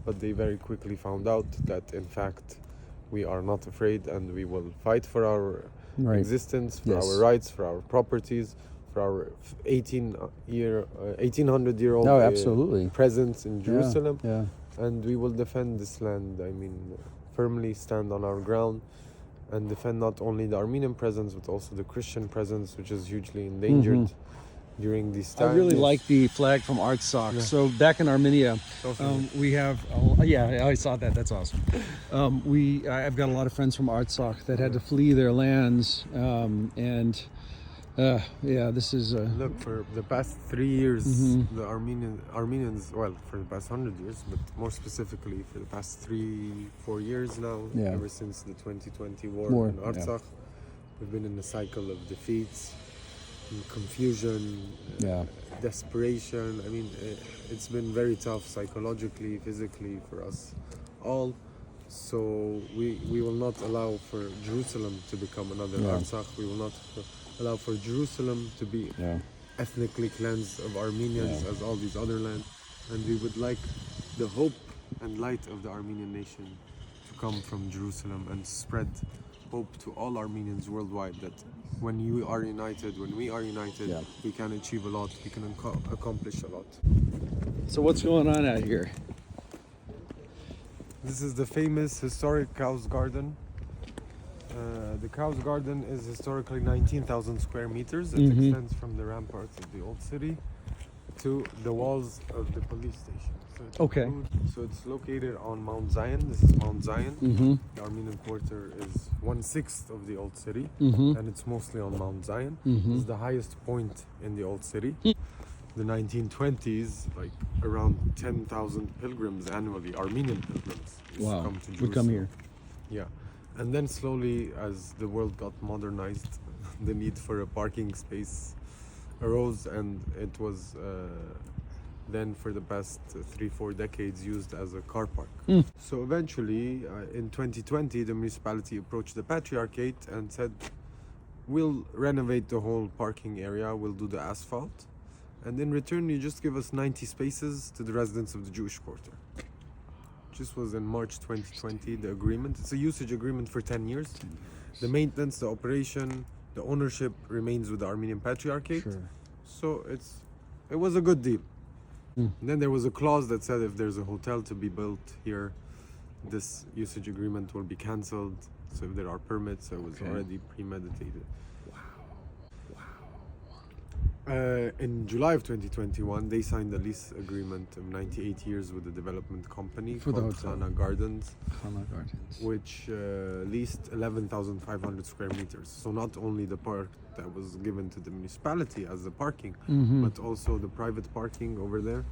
but they very quickly found out that in fact we are not afraid, and we will fight for our existence, for our rights, for our properties, for our 1800-year-old absolutely. presence in Jerusalem. Yeah. And we will defend this land. I mean, firmly stand on our ground and defend not only the Armenian presence, but also the Christian presence, which is hugely endangered during these times. I really like the flag from Artsakh. So back in Armenia, we have, I saw that. That's awesome. I've got a lot of friends from Artsakh that had to flee their lands, this is look, for the past 3 years, the Armenians, well, for the past 100 years, but more specifically for the past 3-4 years now, ever since the 2020 war in Artsakh, we've been in a cycle of defeats, confusion, desperation. I mean, it's been very tough psychologically, physically for us all. So we will not allow for Jerusalem to become another Artsakh. We will not allow for Jerusalem to be ethnically cleansed of Armenians as all these other lands. And we would like the hope and light of the Armenian nation to come from Jerusalem and spread hope to all Armenians worldwide, that when we are united, we can achieve a lot, we can accomplish a lot. So what's going on out here? This is the famous historic Cows Garden. The Cows Garden is historically 19,000 square meters. It extends from the ramparts of the old city to the walls of the police station. So it's located on Mount Zion. This is Mount Zion. The Armenian Quarter is 1/6 of the old city, and it's mostly on Mount Zion. It's the highest point in the old city. The 1920s, like around 10,000 pilgrims annually, Armenian pilgrims, come to Jerusalem. Would come here. Yeah. And then slowly, as the world got modernized, the need for a parking space arose, and it was then for the past 3-4 decades used as a car park. So eventually, in 2020, the municipality approached the Patriarchate and said, we'll renovate the whole parking area, we'll do the asphalt, and in return you just give us 90 spaces to the residents of the Jewish quarter. This was in March 2020, the agreement. It's a usage agreement for 10 years. The maintenance, the operation, the ownership remains with the Armenian Patriarchate. So it was a good deal. And then there was a clause that said if there's a hotel to be built here, this usage agreement will be cancelled. So if there are permits, it was already premeditated. In July of 2021, they signed a lease agreement of 98 years with a development company called Khana Gardens, which leased 11,500 square meters. So not only the park that was given to the municipality as the parking, but also the private parking over there.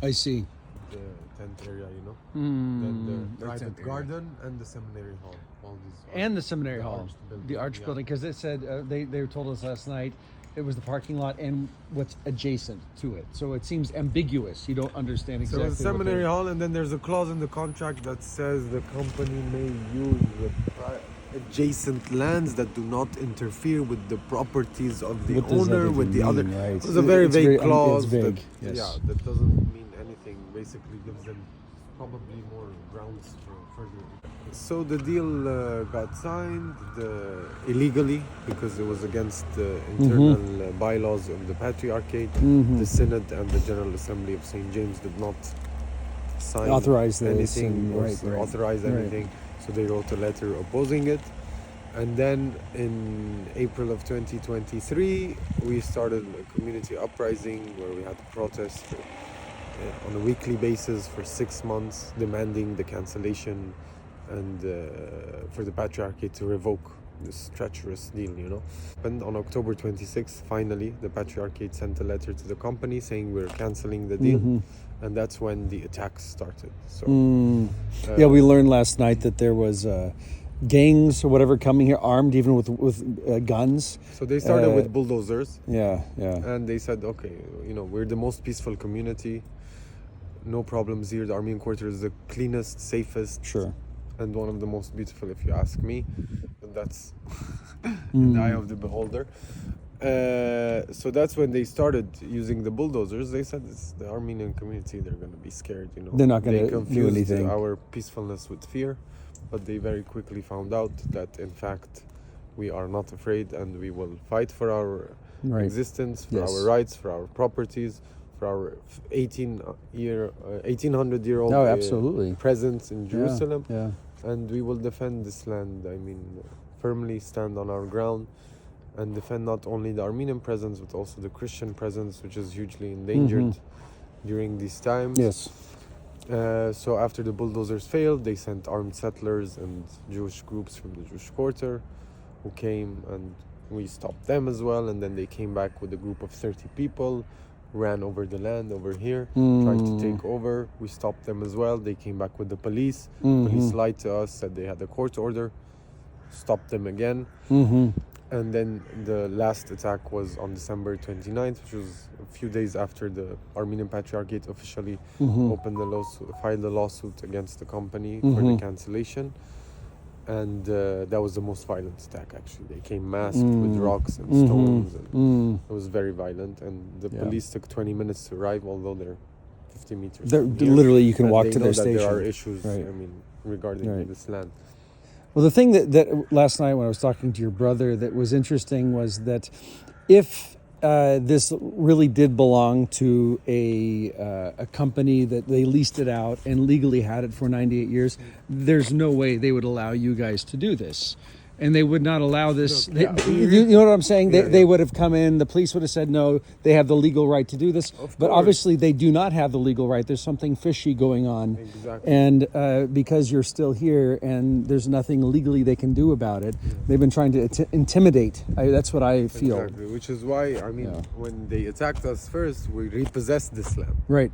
I see. The tent area, then the private garden and the seminary hall. All these. And the seminary hall, the arch building, because it said they told us last night. It was the parking lot and what's adjacent to it. So it seems ambiguous. You don't understand exactly. So it's a seminary hall, and then there's a clause in the contract that says the company may use the adjacent lands that do not interfere with the properties of the owner, with the other. Right. It's a very vague clause. It's vague. That doesn't mean anything. Basically gives them probably more grounds for further. So the deal got signed illegally because it was against the internal bylaws of the Patriarchate. The Synod and the General Assembly of St. James did not sign anything or authorize anything. So they wrote a letter opposing it. And then in April of 2023, we started a community uprising where we had to protest on a weekly basis for 6 months, demanding the cancellation and for the Patriarchate to revoke this treacherous deal, And on October 26th, finally, the Patriarchate sent a letter to the company saying we're cancelling the deal. And that's when the attacks started. So, we learned last night that there was gangs or whatever coming here, armed even with guns. So they started with bulldozers. Yeah. And they said, okay, we're the most peaceful community. No problems here. The Armenian Quarter is the cleanest, safest. Sure. And one of the most beautiful, if you ask me. And that's in the eye of the beholder. So that's when they started using the bulldozers. They said it's the Armenian community, they're going to be scared, you know. They're not gonna They do confused anything. our peacefulness with fear, but they very quickly found out that in fact we are not afraid and we will fight for our Right. existence, for Yes. our rights, for our properties, for our 1800-year-old Oh, absolutely. presence in Jerusalem. Yeah. And we will defend this land. I mean, firmly stand on our ground and defend not only the Armenian presence but also the Christian presence, which is hugely endangered during these times. Yes. So after the bulldozers failed, they sent armed settlers and Jewish groups from the Jewish Quarter who came, and we stopped them as well. And then they came back with a group of 30 people, ran over the land over here, tried to take over. We stopped them as well. They came back with the police. Police lied to us, said they had a court order, stopped them again. And then the last attack was on December 29th, which was a few days after the Armenian Patriarchate officially filed a lawsuit against the company for the cancellation. And that was the most violent attack, actually. They came masked with rocks and stones. And it was very violent. And the police took 20 minutes to arrive, although they're 50 meters from here. Literally, you can And walk they to know their that station. there are issues, Right. I mean, regarding this land. Well, the thing that last night when I was talking to your brother that was interesting was that if this really did belong to a company that they leased it out and legally had it for 98 years, there's no way they would allow you guys to do this. And they would not allow this. Look, yeah, You know what I'm saying? Yeah, They yeah. would have come in. The police would have said no. They have the legal right to do this. Of But course. obviously, they do not have the legal right. There's something fishy going on. Exactly. And because you're still here, and there's nothing legally they can do about it, they've been trying to intimidate. That's what I feel. Exactly, which is why, I mean, when they attacked us first, we repossessed this land. Right.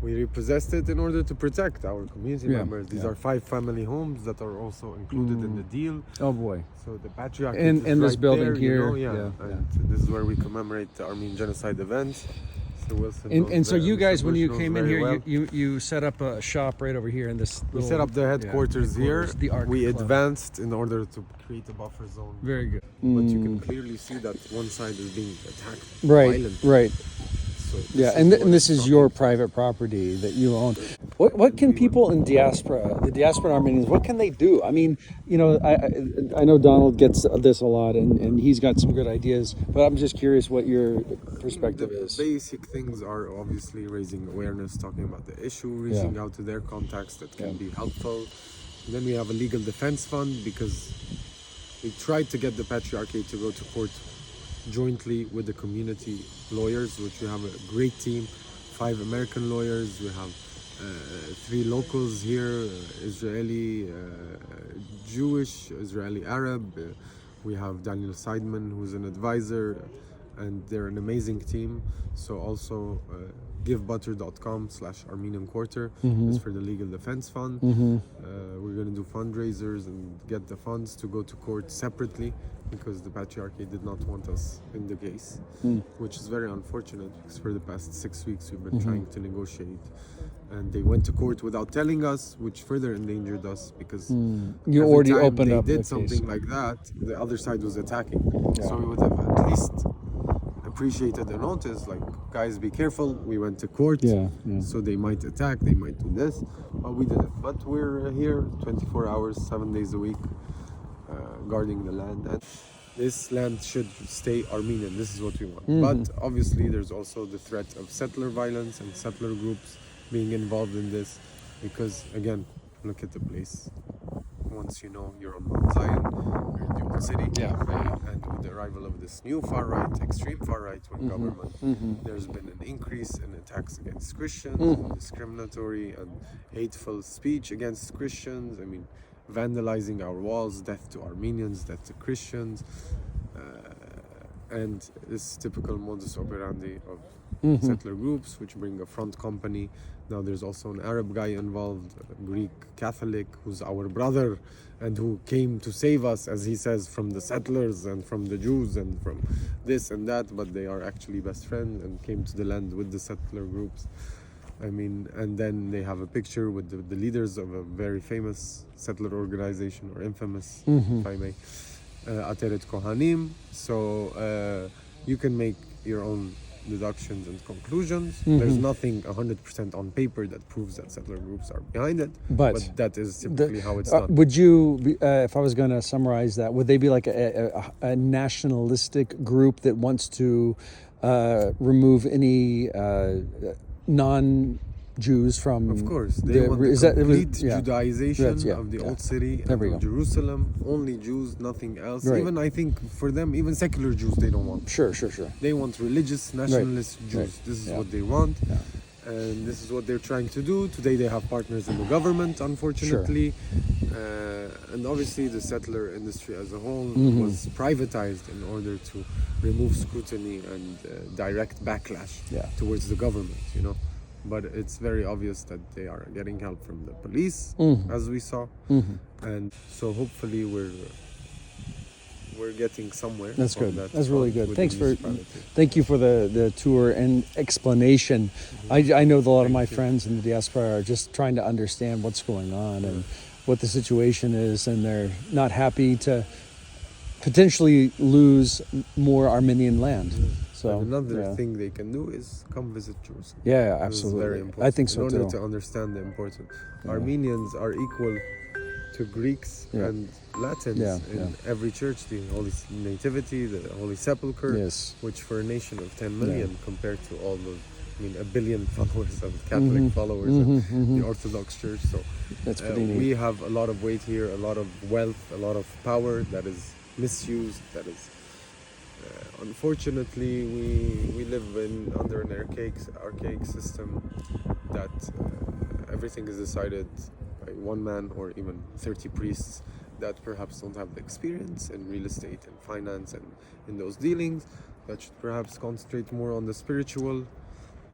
We repossessed it in order to protect our community Yeah, members. These yeah. are 5 family homes that are also included in the deal. Oh boy. So the patriarchate And- is and this right building there, here, you know, yeah, and this is where we commemorate the Armenian genocide events. So Wilson knows And so very- you Mr. guys, when Bush you knows came in very here, well. you set up a shop right over here in this. We little- set up the headquarters here. the ARQ We Club. advanced in order to create a buffer zone. Very good. But you can clearly see that one side is being attacked Right. violently. Right. So this Yeah, is and what this it's is your talking private property that you own. What can people in diaspora, the diaspora Armenians, what can they do? I mean, you know, I know Donald gets this a lot, and he's got some good ideas, but I'm just curious what your perspective The is. basic things are obviously raising awareness, talking about the issue, reaching out to their contacts that can be helpful. And then we have a legal defense fund because we tried to get the patriarchate to go to court jointly with the community lawyers, which we have a great team, 5 American lawyers. We have 3 locals here, Israeli, Jewish, Israeli Arab. We have Daniel Seidman, who's an advisor, and they're an amazing team. So also givebutter.com/Armenian Quarter is for the legal defense fund. We're going to do fundraisers and get the funds to go to court separately because the patriarchy did not want us in the case, which is very unfortunate because for the past 6 weeks we've been trying to negotiate. And they went to court without telling us, which further endangered us because You every already time opened they up the did case. something like that, the other side was attacking. So we would have at least appreciated a notice, like, guys, be careful. We went to court, so they might attack, they might do this, but we didn't. But we're here 24 hours, 7 days a week, guarding the land. And this land should stay Armenian. This is what we want. But obviously, there's also the threat of settler violence and settler groups being involved in this, because again, look at the place. Once you know you're on Mount Zion, you're in the old city, and with the arrival of this new far right, extreme far right wing government, there's been an increase in attacks against Christians, and discriminatory and hateful speech against Christians. I mean, vandalizing our walls, death to Armenians, death to Christians, and this typical modus operandi of settler groups, which bring a front company. Now there's also an Arab guy involved, a Greek Catholic, who's our brother and who came to save us, as he says, from the settlers and from the Jews and from this and that, but they are actually best friends and came to the land with the settler groups. I mean, and then they have a picture with the leaders of a very famous settler organization, or infamous, if I may. Ateret Kohanim. So you can make your own deductions and conclusions. There's nothing 100% on paper that proves that settler groups are behind it, But that is typically how it's done. would you, if I was going to summarize that, would they be like a nationalistic group that wants to remove any non-Jews from? Of course, they want the complete Judaization of the old city and of Jerusalem. Only Jews, nothing else. Right. Even I think for them, even secular Jews, they don't want. Sure. They want religious, nationalist Jews. This is what they want. And this is what they're trying to do. Today they have partners in the government, unfortunately. And obviously the settler industry as a whole was privatized in order to remove scrutiny and direct backlash towards the government, you know. But it's very obvious that they are getting help from the police, as we saw. And so hopefully we're getting somewhere. That's good. That's really good. Thank you for the tour and explanation. I know that a lot of my friends in the diaspora are just trying to understand what's going on and what the situation is, and they're not happy to potentially lose more Armenian land. So another thing they can do is come visit Jerusalem. Yeah, absolutely. Very important. I think so too. In order to understand the importance. Armenians are equal to Greeks and Latins in every church, the Holy Nativity, the Holy Sepulchre, which for a nation of 10 million compared to all the, a billion followers of Catholic followers in the Orthodox Church. So that's pretty neat. We have a lot of weight here, a lot of wealth, a lot of power that is misused, that is unfortunately we live under an archaic system that everything is decided by one man or even 30 priests that perhaps don't have the experience in real estate and finance and in those dealings, that should perhaps concentrate more on the spiritual